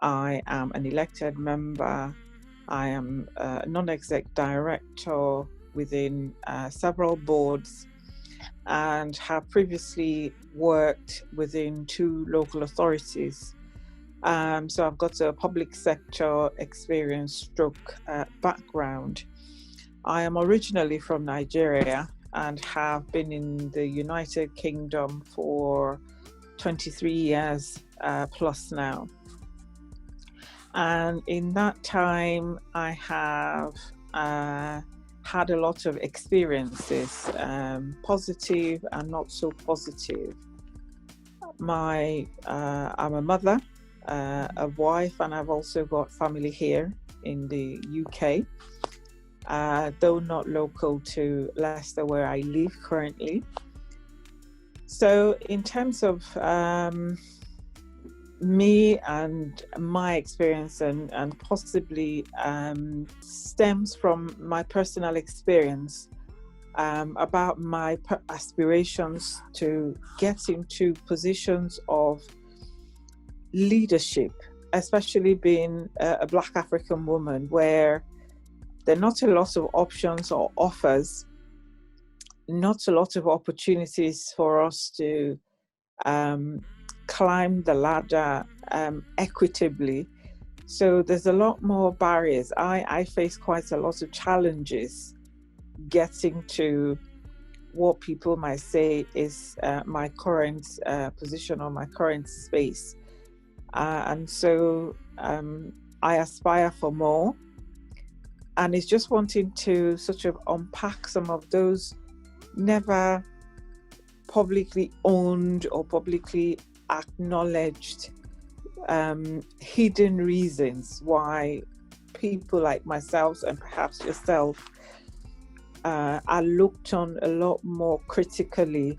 I am an elected member. I am a non-exec director within several boards, and have previously worked within 2 local authorities. So I've got a public sector experience stroke background. I am originally from Nigeria and have been in the United Kingdom for 23 years plus now. And in that time, I have had a lot of experiences, positive and not so positive. I'm a mother, a wife, and I've also got family here in the UK, though not local to Leicester where I live currently. So in terms of me and my experience, and possibly stems from my personal experience about my aspirations to get into positions of leadership, especially being a Black African woman, where there are not a lot of options or offers, not a lot of opportunities for us to climb the ladder equitably. So there's a lot more barriers. I face quite a lot of challenges getting to what people might say is my current position or my current space. And so I aspire for more. And it's just wanting to sort of unpack some of those never publicly owned or publicly acknowledged hidden reasons why people like myself and perhaps yourself are looked on a lot more critically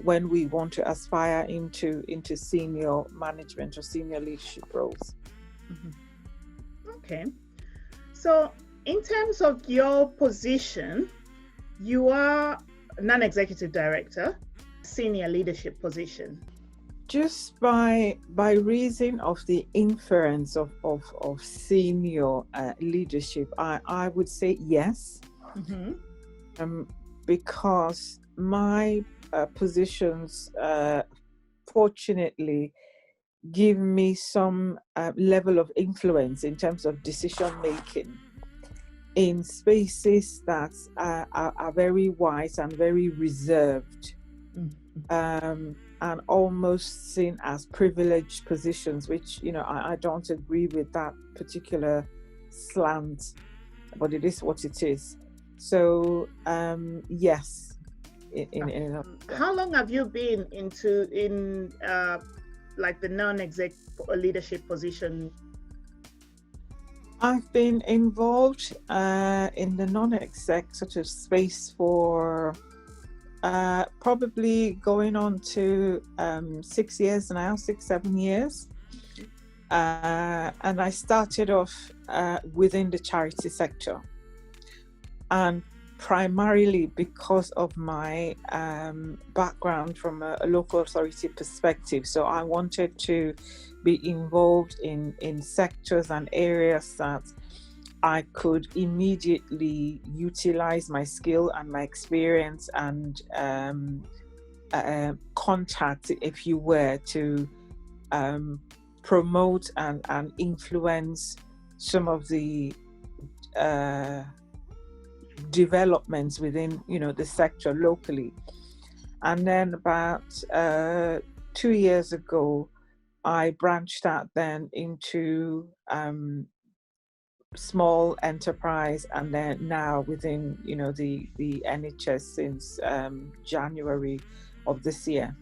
when we want to aspire into senior management or senior leadership roles. Mm-hmm. Okay. So in terms of your position, you are non-executive director, senior leadership position. Just by reason of the inference of senior leadership, I would say yes. Mm-hmm. Because my positions fortunately give me some level of influence in terms of decision making in spaces that are very white and very reserved. Mm-hmm. And almost seen as privileged positions, which, I don't agree with that particular slant, but it is what it is. So, yes. How long have you been in like the non-exec leadership position? I've been involved in the non-exec sort of space for probably going on to 6 years now, 7 years. And I started off within the charity sector. And primarily because of my background from a local authority perspective. So I wanted to be involved in sectors and areas that I could immediately utilize my skill and my experience and contact, if you were, to promote and influence some of the developments within, the sector locally. And then about 2 years ago, I branched out then into small enterprise, and then now within the NHS since January of this year.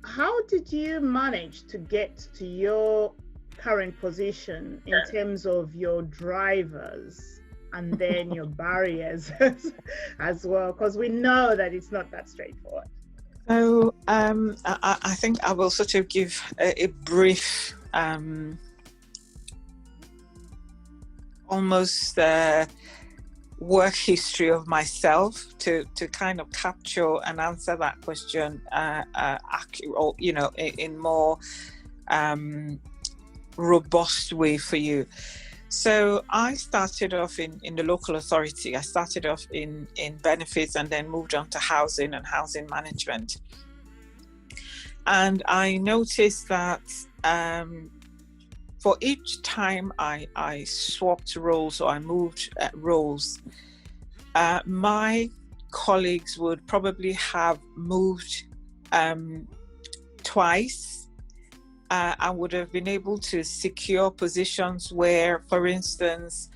How did you manage to get to your current position in terms of your drivers and then your barriers as well? Because we know that it's not that straightforward. So I think I will sort of give a brief almost work history of myself to kind of capture and answer that question in more robust way for you. So I started off in the local authority. I started off in benefits and then moved on to housing and housing management. And I noticed that for each time I swapped roles or I moved roles, my colleagues would probably have moved twice. I would have been able to secure positions where, for instance,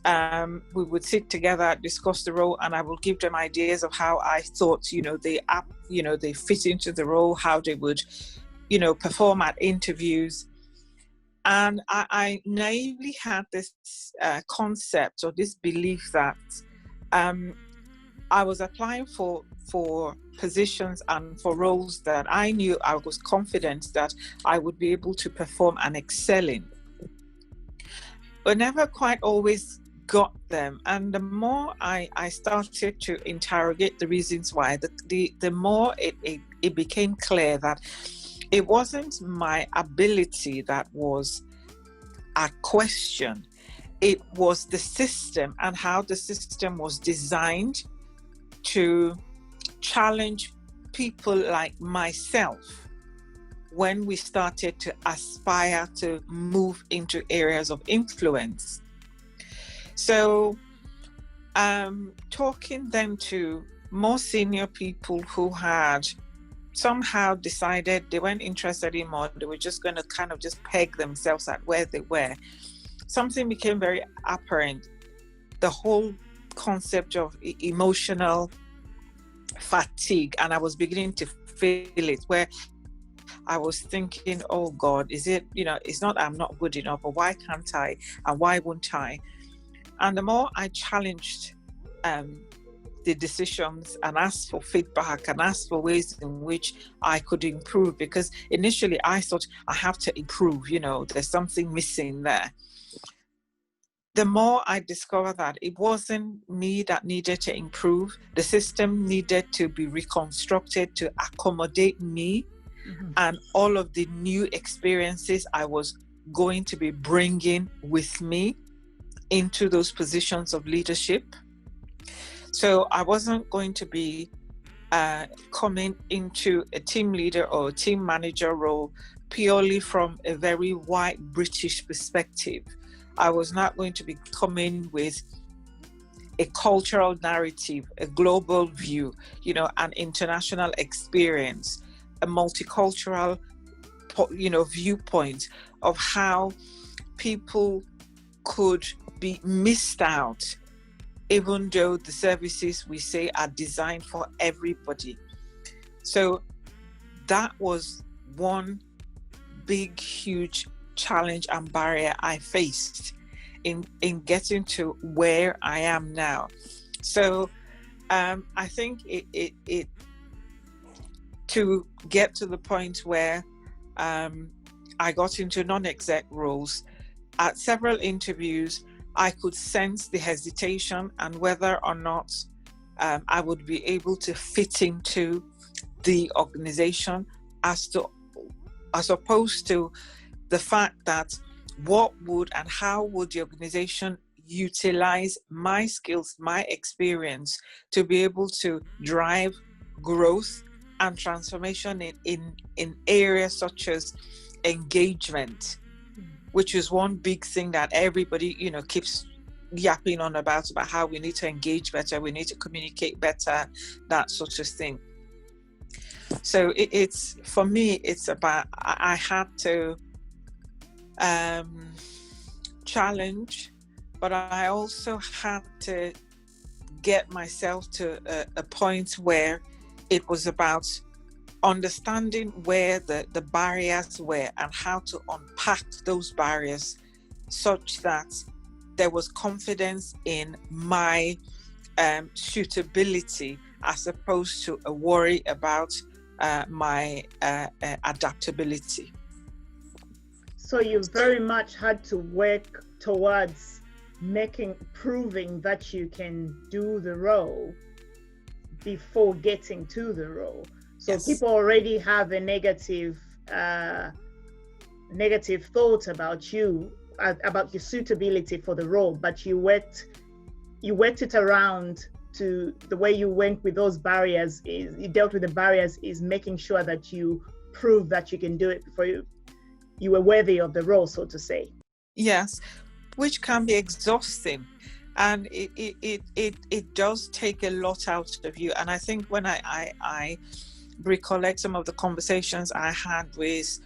we would sit together, discuss the role, and I will give them ideas of how I thought, they fit into the role, how they would, perform at interviews. And I naively had this concept or this belief that I was applying for positions and for roles that I knew I was confident that I would be able to perform and excel in, but never quite always got them. And the more I started to interrogate the reasons why, the more it became clear that it wasn't my ability that was at question. It was the system and how the system was designed to challenge people like myself when we started to aspire to move into areas of influence. So talking then to more senior people who had somehow decided they weren't interested anymore, they were just going to kind of just peg themselves at where they were, something became very apparent. The whole concept of emotional fatigue, and I was beginning to feel it, where I was thinking, oh God, is it, it's not I'm not good enough, but why can't I, and why won't I? And the more I challenged the decisions and asked for feedback and asked for ways in which I could improve, because initially I thought I have to improve, there's something missing there. The more I discovered that it wasn't me that needed to improve, the system needed to be reconstructed to accommodate me and all of the new experiences I was going to be bringing with me into those positions of leadership. So I wasn't going to be coming into a team leader or a team manager role purely from a very white British perspective. I was not going to be coming with a cultural narrative, a global view, an international experience, a multicultural, viewpoint of how people could be missed out, even though the services we say are designed for everybody. So that was one big, huge challenge and barrier I faced in getting to where I am now. So I think it to get to the point where I got into non-exec roles. At several interviews, I could sense the hesitation and whether or not I would be able to fit into the organization, as opposed to the fact that what would and how would the organization utilize my skills, my experience to be able to drive growth and transformation in areas such as engagement, which is one big thing that everybody, keeps yapping on about how we need to engage better, we need to communicate better, that sort of thing. So it's for me, it's about, I had to challenge, but I also had to get myself to a point where it was about understanding where the barriers were and how to unpack those barriers such that there was confidence in my suitability, as opposed to a worry about my adaptability. So you very much had to work towards proving that you can do the role before getting to the role. So yes. People already have a negative negative thoughts about you, about your suitability for the role, but you worked it around to the way you went with those barriers. Is you dealt with the barriers is making sure that you prove that you can do it before you were worthy of the role, so to say. Yes, which can be exhausting, and it does take a lot out of you. And I think when I recollect some of the conversations I had with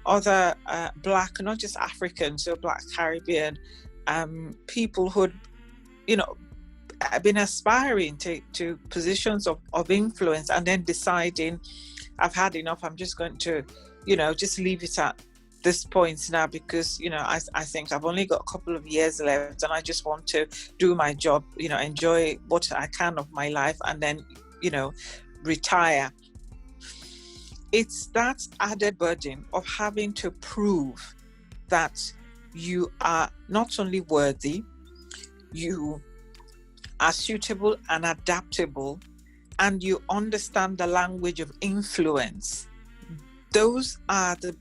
other Black, not just Africans, so Black Caribbean people who'd, been aspiring to positions of influence, and then deciding, I've had enough, I'm just going to, just leave it at this point now, because, I think I've only got a couple of years left, and I just want to do my job, enjoy what I can of my life, and then, retire. It's that added burden of having to prove that you are not only worthy, you are suitable and adaptable, and you understand the language of influence. Those are the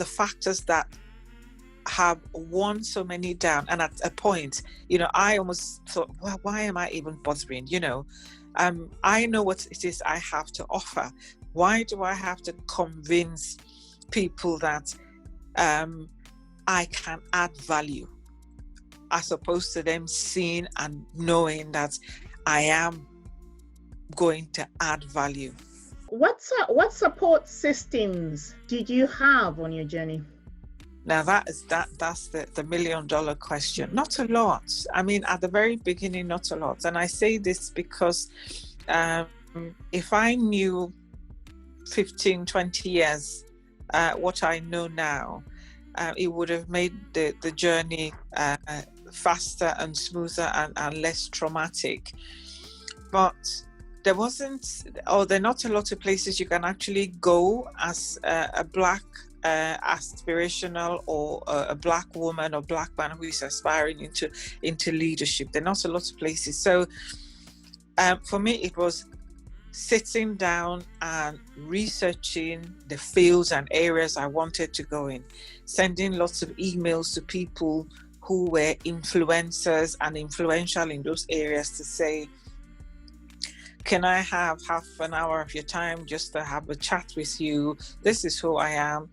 factors that have worn so many down. And at a point, I almost thought, well, why am I even bothering? I know what it is I have to offer. Why do I have to convince people that I can add value, as opposed to them seeing and knowing that I am going to add value? What support systems did you have on your journey? Now that's the $1 million question. Not a lot. I mean, at the very beginning, not a lot. And I say this because if I knew 15, 20 years what I know now, it would have made the journey faster and smoother and less traumatic. But there are not a lot of places you can actually go as a Black aspirational or a Black woman or Black man who is aspiring into leadership. There are not a lot of places. So for me, it was sitting down and researching the fields and areas I wanted to go in, sending lots of emails to people who were influencers and influential in those areas to say, can I have half an hour of your time just to have a chat with you? This is who I am.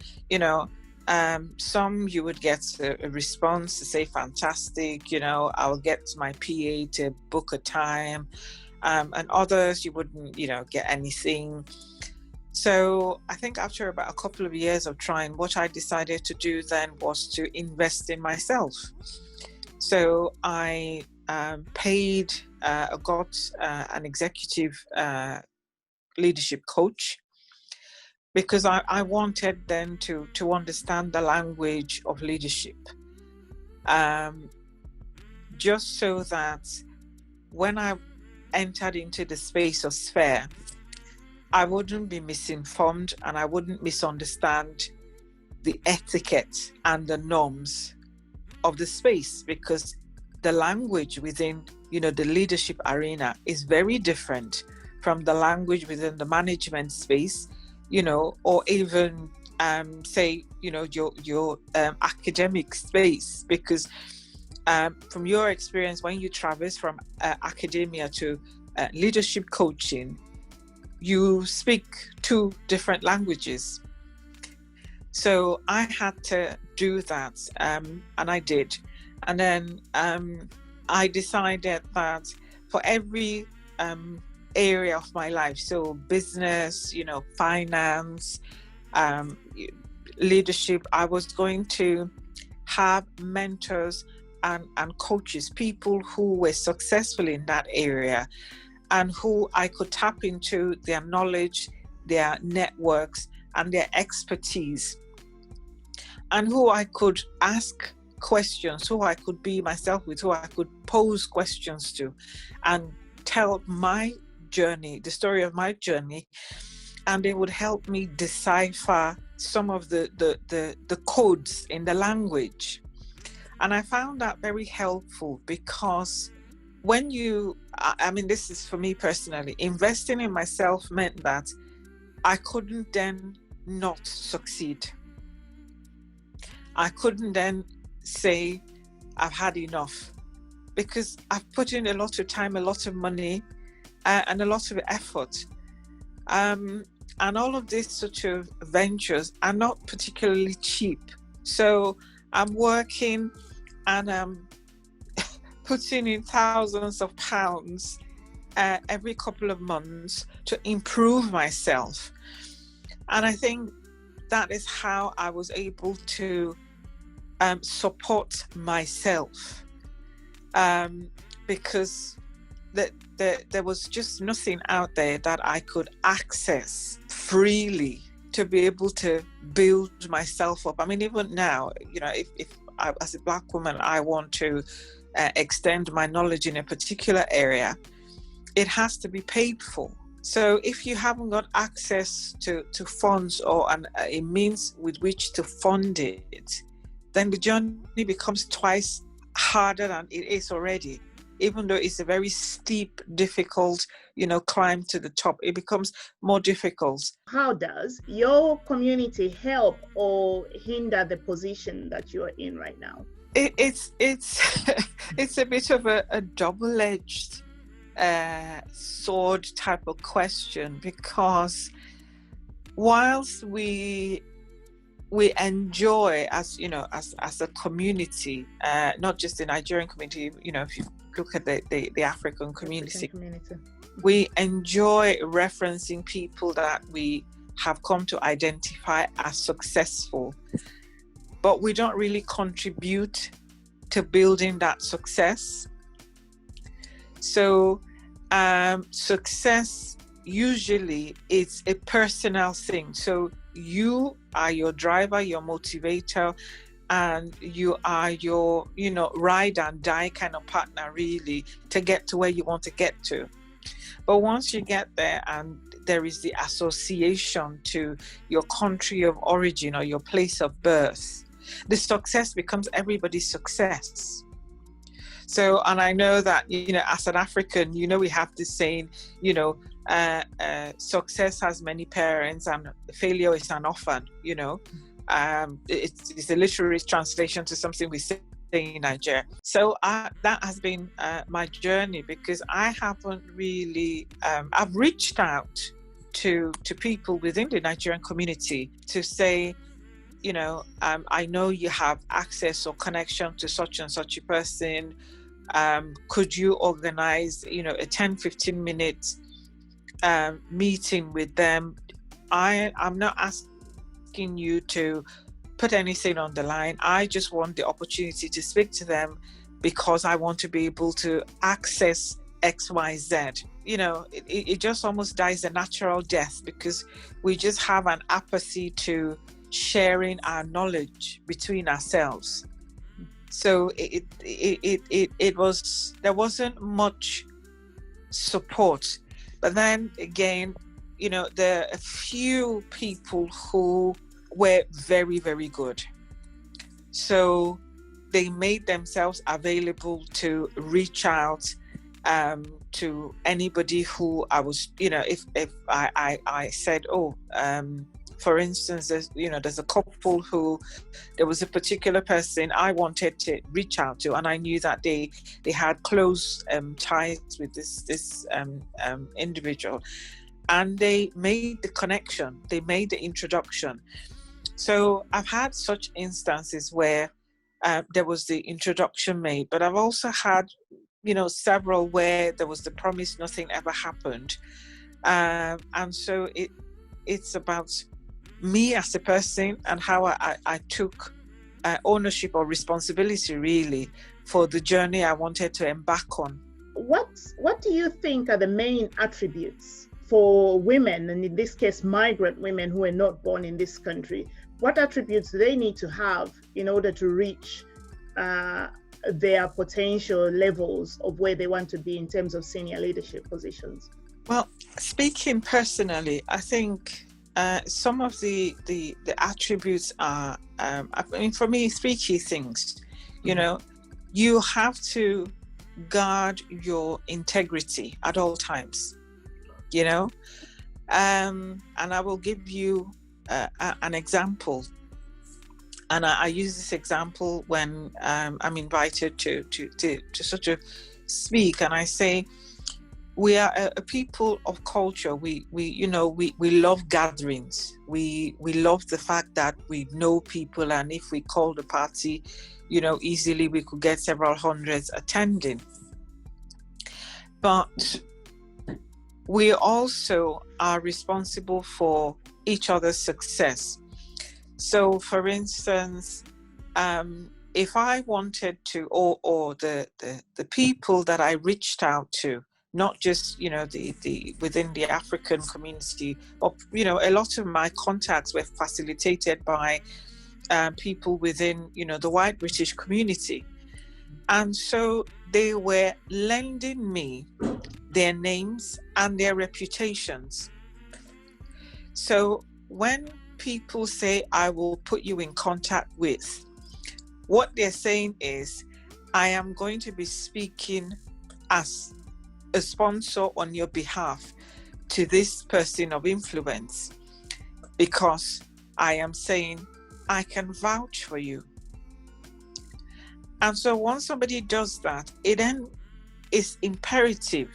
Some you would get a response to say, fantastic, I'll get my PA to book a time. And others you wouldn't, get anything. So I think after about a couple of years of trying, what I decided to do then was to invest in myself. So I got an executive leadership coach, because I wanted then to understand the language of leadership, just so that when I entered into the space or sphere, I wouldn't be misinformed and I wouldn't misunderstand the etiquette and the norms of the space, because the language within the leadership arena is very different from the language within the management space, or even say your academic space, because from your experience, when you traverse from academia to leadership coaching, you speak two different languages. So I had to do that, and I did. And then I decided that for every area of my life, so business, finance, leadership, I was going to have mentors and coaches, people who were successful in that area and who I could tap into their knowledge, their networks, and their expertise, and who I could ask questions, who I could be myself with, who I could pose questions to and tell my journey, the story of my journey, and they would help me decipher some of the codes in the language. And I found that very helpful, because when this is for me personally, investing in myself meant that I couldn't then not succeed. I couldn't then say I've had enough, because I've put in a lot of time, a lot of money, and a lot of effort. And all of these sort of ventures are not particularly cheap. So I'm working and I'm putting in thousands of pounds every couple of months to improve myself. And I think that is how I was able to support myself, because there was just nothing out there that I could access freely to be able to build myself up. I mean, even now, if I, as a Black woman, I want to extend my knowledge in a particular area, it has to be paid for. So if you haven't got access to funds or a means with which to fund it, then the journey becomes twice harder than it is already. Even though it's a very steep, difficult, climb to the top, it becomes more difficult. How does your community help or hinder the position that you're in right now? It's it's a bit of a double-edged sword type of question, because whilst we enjoy as a community, not just the Nigerian community, if you look at the African community, we enjoy referencing people that we have come to identify as successful, but we don't really contribute to building that success. So success usually is a personal thing. So you are your driver, your motivator, and you are your, ride and die kind of partner, really, to get to where you want to get to. But once you get there and there is the association to your country of origin or your place of birth, the success becomes everybody's success. So, and I know that, as an African, we have this saying, success has many parents and failure is an orphan, it's a literary translation to something we say in Nigeria. So that has been my journey, because I haven't really, I've reached out to people within the Nigerian community to say, I know you have access or connection to such and such a person. Could you organize, a 10-15 minute meeting with them? I'm not asking you to put anything on the line. I just want the opportunity to speak to them because I want to be able to access XYZ. It just almost dies a natural death, because we just have an apathy to sharing our knowledge between ourselves. So there wasn't much support. But then again, there are a few people who were very, very good. So they made themselves available to reach out to anybody who I was, if I said, for instance, there's a couple who, there was a particular person I wanted to reach out to, and I knew that they had close ties with this individual, and they made the connection, they made the introduction. So I've had such instances where there was the introduction made, but I've also had, several where there was the promise, nothing ever happened. And so it's about me as a person and how I took ownership or responsibility, really, for the journey I wanted to embark on. What do you think are the main attributes for women, and in this case, migrant women who are not born in this country? What attributes do they need to have in order to reach their potential levels of where they want to be in terms of senior leadership positions? Well, speaking personally, I think some of the attributes are, for me, three key things. You have to guard your integrity at all times, and I will give you an example. And I use this example when I'm invited to sort of speak, and I say, we are a people of culture. We love gatherings. We love the fact that we know people, and if we call the party, easily we could get several hundreds attending. But we also are responsible for each other's success. So, for instance, if I wanted to, or the people that I reached out to, not just the within the African community, but a lot of my contacts were facilitated by people within the white British community, and so they were lending me their names and their reputations. So when people say, I will put you in contact with, what they're saying is, I am going to be speaking as a sponsor on your behalf to this person of influence, because I am saying I can vouch for you. And so once somebody does that, it then is imperative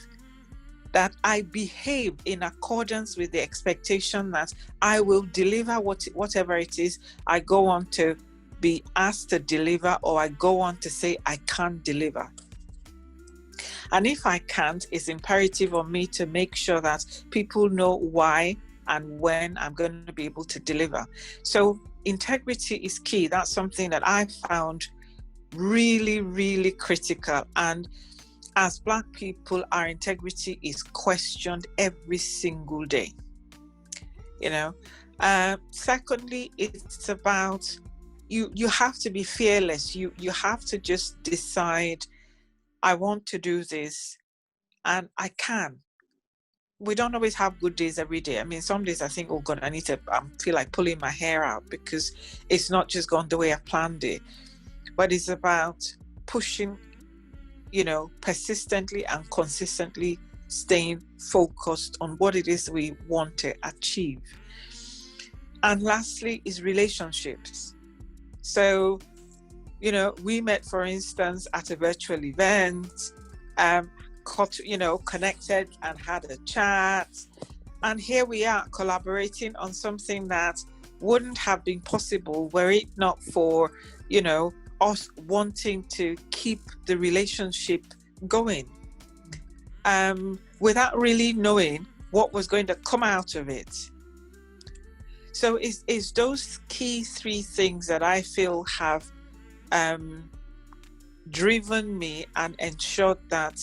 that I behave in accordance with the expectation that I will deliver whatever it is I go on to be asked to deliver, or I go on to say I can't deliver. And if I can't, it's imperative on me to make sure that people know why and when I'm going to be able to deliver. So integrity is key. That's something that I found really, really critical. And as Black people, our integrity is questioned every single day. Secondly, it's about you have to be fearless. You have to just decide, I want to do this, and I can. We don't always have good days every day. I mean, some days I think, oh God, I feel like pulling my hair out because it's not just gone the way I planned it. But it's about pushing, persistently and consistently staying focused on what it is we want to achieve. And lastly is relationships. So, we met, for instance, at a virtual event, connected and had a chat. And here we are collaborating on something that wouldn't have been possible were it not for, us wanting to keep the relationship going, without really knowing what was going to come out of it. So it's those key three things that I feel have driven me and ensured that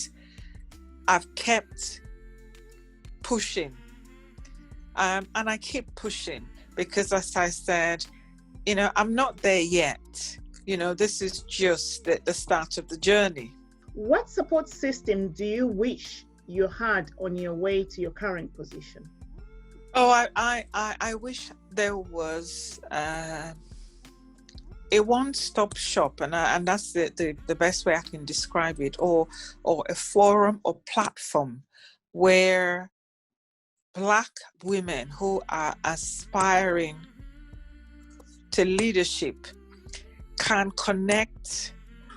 I've kept pushing. And I keep pushing because, as I said, I'm not there yet. This is just the start of the journey. What support system do you wish you had on your way to your current position? Oh, I wish there was a one-stop shop, and that's the best way I can describe it, or a forum or platform where Black women who are aspiring to leadership can connect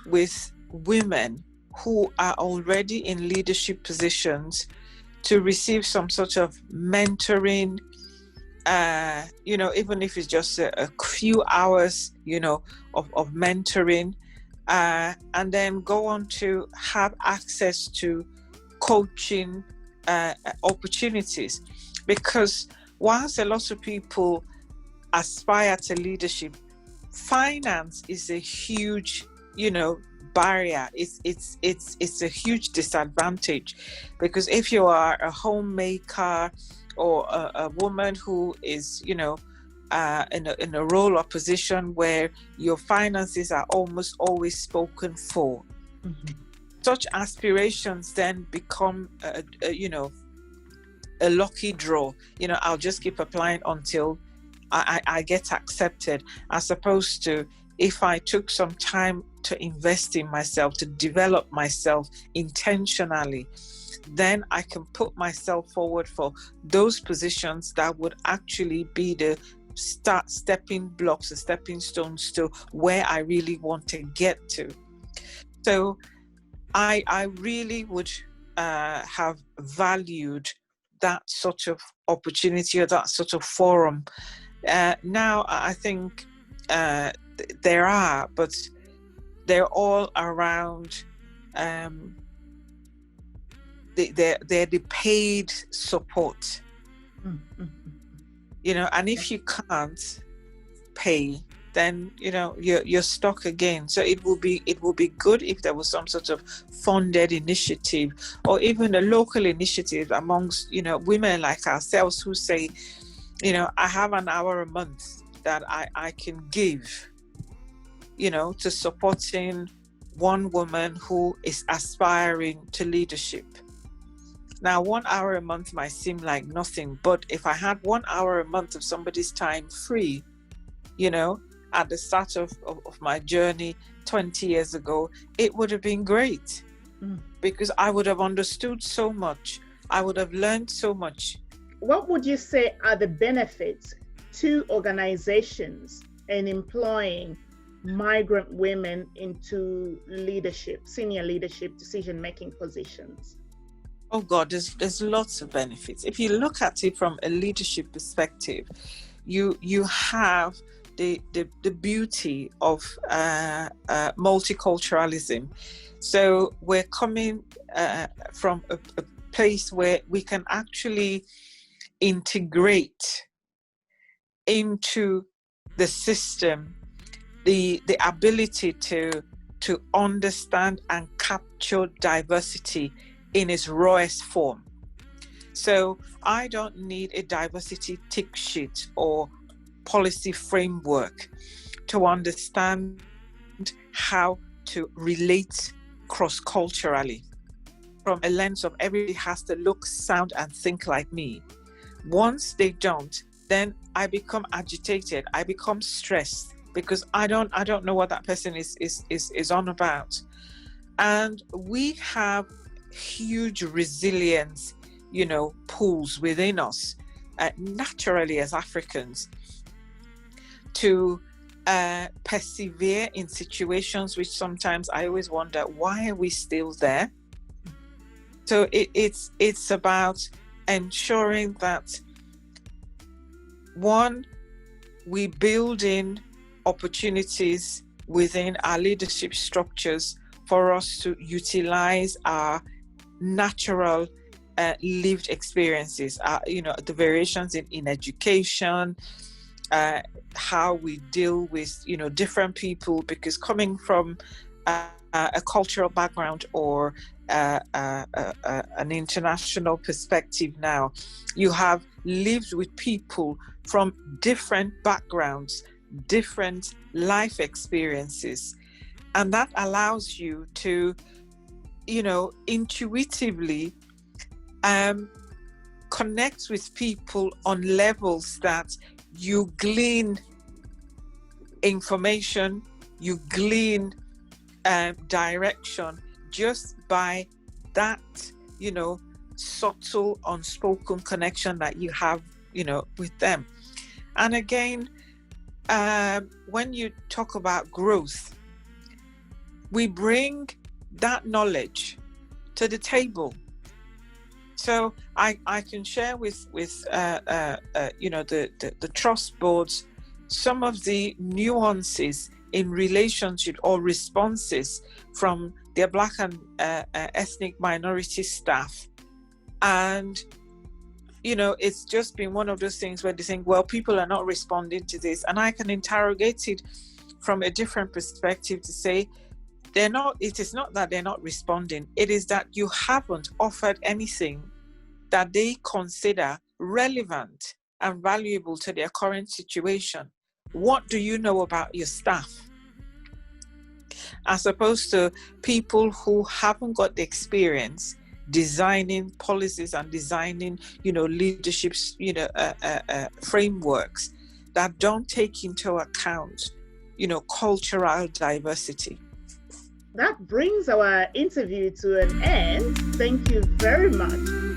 with women who are already in leadership positions to receive some sort of mentoring, even if it's just a few hours, of mentoring, and then go on to have access to coaching opportunities. Because whilst a lot of people aspire to leadership, finance is a huge, barrier. It's a huge disadvantage, because if you are a homemaker or a woman who is, in a role or position where your finances are almost always spoken for, such aspirations then become, a lucky draw. I'll just keep applying until I get accepted, as opposed to if I took some time to invest in myself, to develop myself intentionally, then I can put myself forward for those positions that would actually be the stepping blocks or stepping stones to where I really want to get to. So I really would have valued that sort of opportunity or that sort of forum. Now I think there are, but they're all around. They're the paid support, you know. And if you can't pay, then you're stuck again. So it will be good if there was some sort of funded initiative, or even a local initiative amongst women like ourselves who say, I have an hour a month that I can give, to supporting one woman who is aspiring to leadership. Now, 1 hour a month might seem like nothing, but if I had 1 hour a month of somebody's time free, at the start of my journey 20 years ago, it would have been great, because I would have understood so much. I would have learned so much. What would you say are the benefits to organizations in employing migrant women into leadership, senior leadership, decision-making positions? Oh God, there's lots of benefits. If you look at it from a leadership perspective, you have the beauty of multiculturalism. So we're coming from a place where we can actually integrate into the system the ability to understand and capture diversity in its rawest form. So I don't need a diversity tick sheet or policy framework to understand how to relate cross-culturally from a lens of everybody has to look, sound, and think like me. Once they don't, then I become agitated. I become stressed because I don't know what that person is on about. And we have huge resilience, pools within us, naturally as Africans, to persevere in situations which sometimes I always wonder, why are we still there? So it's about ensuring that, one, we build in opportunities within our leadership structures for us to utilize our natural lived experiences, the variations in education, how we deal with different people, because coming from a cultural background or an international perspective, now you have lived with people from different backgrounds, different life experiences, and that allows you to intuitively connect with people on levels that you glean information, you glean direction just by that subtle unspoken connection that you have with them. And again, when you talk about growth, we bring that knowledge to the table. So I can share with the trust boards some of the nuances in relationship or responses from their Black and ethnic minority staff. And it's just been one of those things where they think, well, people are not responding to this, and I can interrogate it from a different perspective to say, it is not that they're not responding, it is that you haven't offered anything that they consider relevant and valuable to their current situation. What do you know about your staff? As opposed to people who haven't got the experience designing policies and designing, leadership, frameworks that don't take into account, cultural diversity. That brings our interview to an end. Thank you very much.